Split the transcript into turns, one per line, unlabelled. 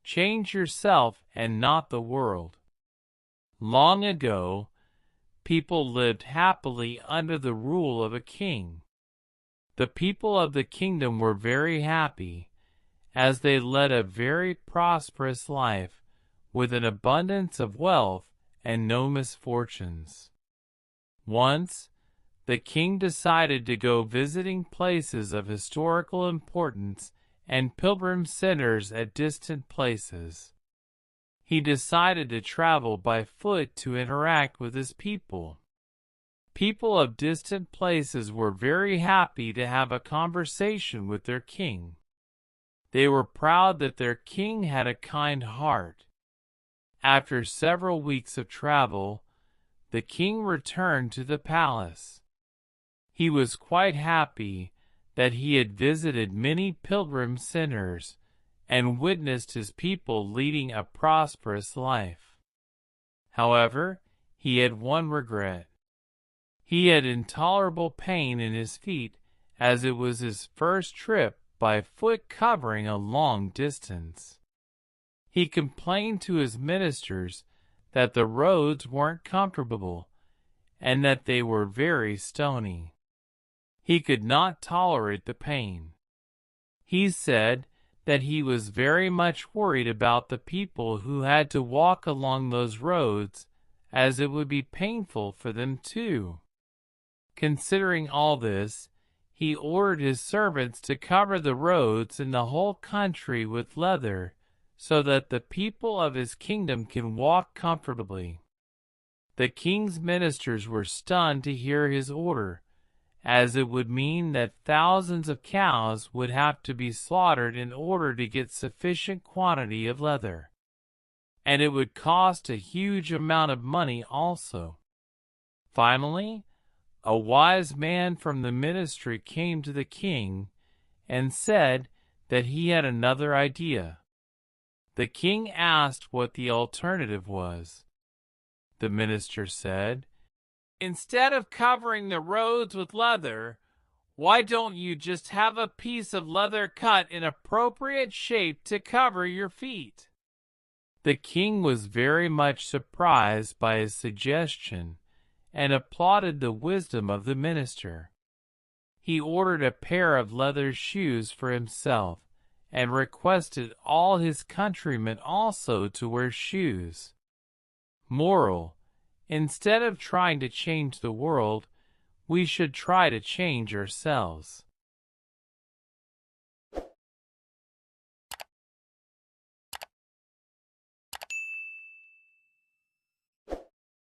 change yourself and not the world. Long ago, people lived happily under the rule of a king. The people of the kingdom were very happy, as they led a very prosperous life, with an abundance of wealth and no misfortunes. Once, the king decided to go visiting places of historical importance and pilgrim centers at distant places. He decided to travel by foot to interact with his people. People of distant places were very happy to have a conversation with their king. They were proud that their king had a kind heart. After several weeks of travel, the king returned to the palace. He was quite happy that he had visited many pilgrim centers and witnessed his people leading a prosperous life. However, he had one regret. He had intolerable pain in his feet, as it was his first trip by foot covering a long distance. He complained to his ministers that the roads weren't comfortable and that they were very stony. He could not tolerate the pain. He said that he was very much worried about the people who had to walk along those roads, as it would be painful for them too. Considering all this, he ordered his servants to cover the roads in the whole country with leather, so that the people of his kingdom can walk comfortably. The king's ministers were stunned to hear his order, as it would mean that thousands of cows would have to be slaughtered in order to get sufficient quantity of leather. And it would cost a huge amount of money also. Finally, a wise man from the ministry came to the king and said that he had another idea. The king asked what the alternative was. The minister said, "Instead of covering the roads with leather, why don't you just have a piece of leather cut in appropriate shape to cover your feet?" The king was very much surprised by his suggestion and applauded the wisdom of the minister. He ordered a pair of leather shoes for himself and requested all his countrymen also to wear shoes. Moral: instead of trying to change the world, we should try to change ourselves.